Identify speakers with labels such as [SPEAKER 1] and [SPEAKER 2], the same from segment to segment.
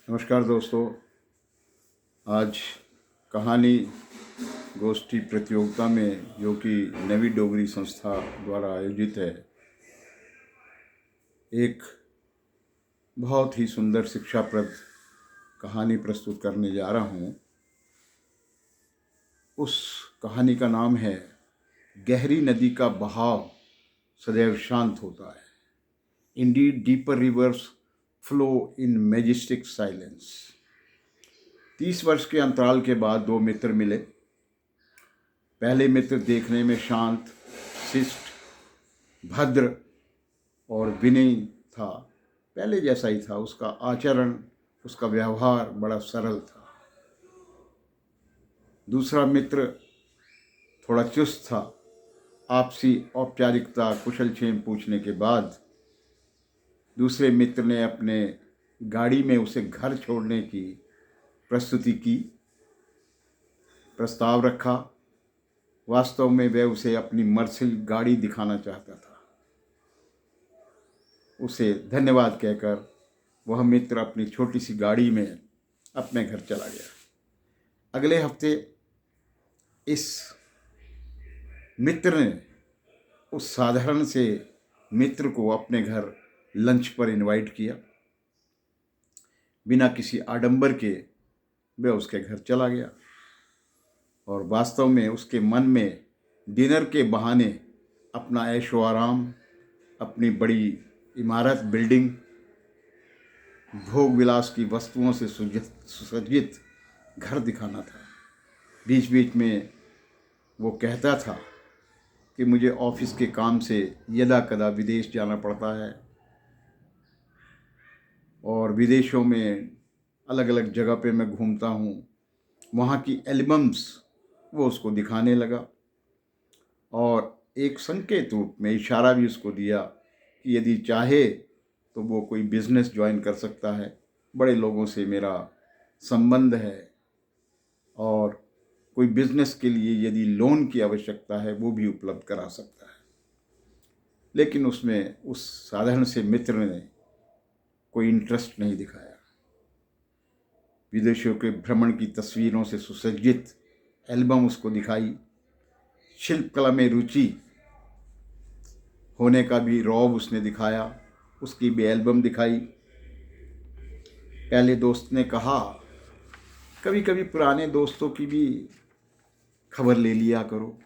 [SPEAKER 1] नमस्कार दोस्तों। आज कहानी गोष्ठी प्रतियोगिता में जो कि नवी डोगरी संस्था द्वारा आयोजित है, एक बहुत ही सुंदर शिक्षाप्रद कहानी प्रस्तुत करने जा रहा हूँ। उस कहानी का नाम है गहरी नदी का बहाव सदैव शांत होता है। Indeed deeper reverse flow in majestic silence. 30 वर्ष के अंतराल के बाद दो मित्र मिले। पहले मित्र देखने में शांत, शिष्ट, भद्र और विनयी था। पहले जैसा ही था। उसका आचरण, उसका व्यवहार बड़ा सरल था। दूसरा मित्र थोड़ा चुस्त था। आपसी औपचारिकता, कुशलक्षेम पूछने के बाद दूसरे मित्र ने अपने गाड़ी में उसे घर छोड़ने की प्रस्तुति की, प्रस्ताव रखा। वास्तव में वह उसे अपनी मर्सिल गाड़ी दिखाना चाहता था। उसे धन्यवाद कहकर वह मित्र अपनी छोटी सी गाड़ी में अपने घर चला गया। अगले हफ्ते इस मित्र ने उस साधारण से मित्र को अपने घर लंच पर इनवाइट किया। बिना किसी आडंबर के वह उसके घर चला गया और वास्तव में उसके मन में डिनर के बहाने अपना ऐशो आराम, अपनी बड़ी इमारत, बिल्डिंग, भोग विलास की वस्तुओं से सुसज्जित घर दिखाना था। बीच बीच में वो कहता था कि मुझे ऑफिस के काम से यदा कदा विदेश जाना पड़ता है और विदेशों में अलग अलग जगह पे मैं घूमता हूँ। वहाँ की एल्बम्स वो उसको दिखाने लगा और एक संकेत रूप में इशारा भी उसको दिया कि यदि चाहे तो वो कोई बिज़नेस ज्वाइन कर सकता है। बड़े लोगों से मेरा संबंध है और कोई बिज़नेस के लिए यदि लोन की आवश्यकता है वो भी उपलब्ध करा सकता है। लेकिन उसमें उस साधारण से मित्र ने कोई इंटरेस्ट नहीं दिखाया। विदेशों के भ्रमण की तस्वीरों से सुसज्जित एल्बम उसको दिखाई। शिल्पकला में रुचि होने का भी रौब उसने दिखाया। उसकी भी एल्बम दिखाई। पहले दोस्त ने कहा, कभी कभी पुराने दोस्तों की भी खबर ले लिया करो,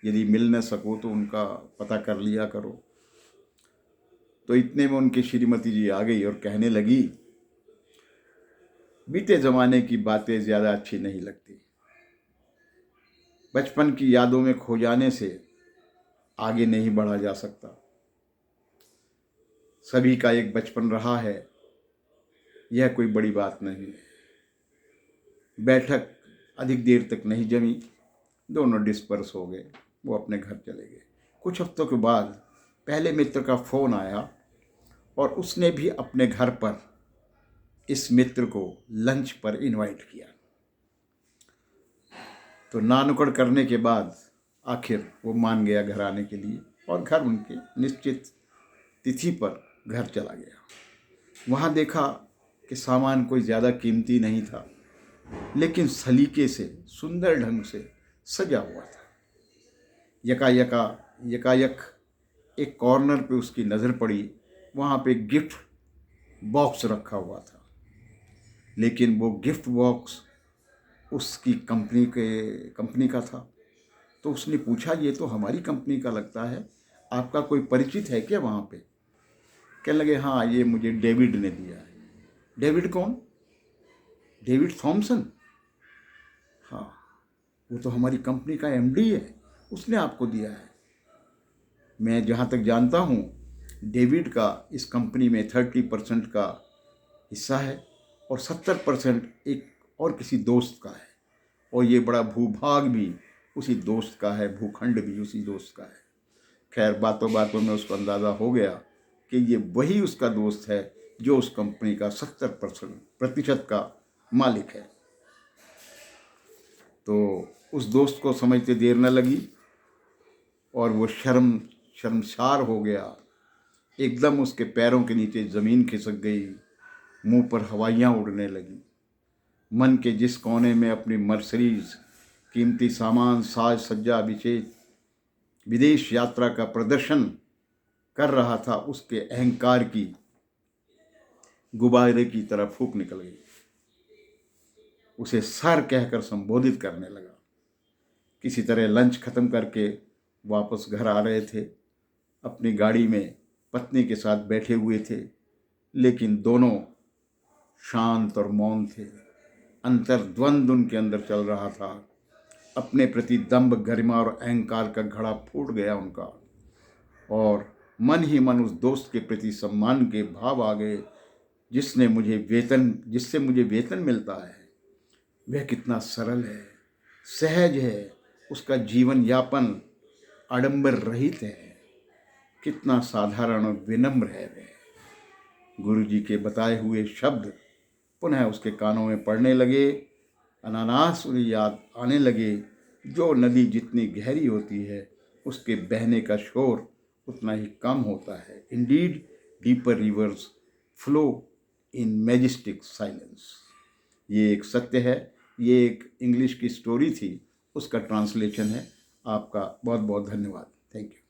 [SPEAKER 1] यदि मिल न सको तो उनका पता कर लिया करो। तो इतने में उनकी श्रीमती जी आ गई और कहने लगी, बीते ज़माने की बातें ज़्यादा अच्छी नहीं लगती। बचपन की यादों में खो जाने से आगे नहीं बढ़ा जा सकता। सभी का एक बचपन रहा है, यह कोई बड़ी बात नहीं है। बैठक अधिक देर तक नहीं जमी। दोनों डिस्पर्स हो गए। वो अपने घर चले गए। कुछ हफ्तों के बाद पहले मित्र का फ़ोन आया और उसने भी अपने घर पर इस मित्र को लंच पर इनवाइट किया। तो नानुकड़ करने के बाद आखिर वो मान गया घर आने के लिए और घर उनके निश्चित तिथि पर घर चला गया। वहाँ देखा कि सामान कोई ज़्यादा कीमती नहीं था, लेकिन सलीके से, सुंदर ढंग से सजा हुआ था। यकायक एक कॉर्नर पे उसकी नज़र पड़ी। वहाँ पे गिफ्ट बॉक्स रखा हुआ था, लेकिन वो गिफ्ट बॉक्स उसकी कंपनी का था। तो उसने पूछा, ये तो हमारी कंपनी का लगता है, आपका कोई परिचित है क्या वहाँ पे? कहने लगे, हाँ, ये मुझे डेविड ने दिया है। डेविड कौन? David Thomson? हाँ, वो तो हमारी कंपनी का एमडी है, उसने आपको दिया है। मैं जहाँ तक जानता हूँ, डेविड का इस कंपनी में 30% का हिस्सा है और 70% एक और किसी दोस्त का है, और ये बड़ा भूभाग भी उसी दोस्त का है, भूखंड भी उसी दोस्त का है। खैर, बातों बातों में उसको अंदाज़ा हो गया कि ये वही उसका दोस्त है जो उस कंपनी का 70% का मालिक है। तो उस दोस्त को समझते देर न लगी और वो शर्मसार हो गया। एकदम उसके पैरों के नीचे ज़मीन खिसक गई मुंह पर हवाइयाँ उड़ने लगी। मन के जिस कोने में अपनी मर्सरीज, कीमती सामान, साज सज्जा, विदेश यात्रा का प्रदर्शन कर रहा था, उसके अहंकार की गुब्बारे की तरह फूंक निकल गई। उसे सर कहकर संबोधित करने लगा। किसी तरह लंच खत्म करके वापस घर आ रहे थे। अपनी गाड़ी में पत्नी के साथ बैठे हुए थे, लेकिन दोनों शांत और मौन थे। अंतर्द्वंद उनके अंदर चल रहा था। अपने प्रति दंभ, गरिमा और अहंकार का घड़ा फूट गया उनका, और मन ही मन उस दोस्त के प्रति सम्मान के भाव आ गए जिससे मुझे वेतन मिलता है। वह कितना सरल है, सहज है, उसका जीवन यापन आडंबर रहित है, कितना साधारण और विनम्र है वह। गुरु जी के बताए हुए शब्द पुनः उसके कानों में पड़ने लगे। अनानास उन्हें याद आने लगे। जो नदी जितनी गहरी होती है, उसके बहने का शोर उतना ही कम होता है। Indeed deeper reverse flow in majestic silence. ये एक सत्य है। ये एक इंग्लिश की स्टोरी थी, उसका ट्रांसलेशन है। आपका बहुत बहुत धन्यवाद। Thank you.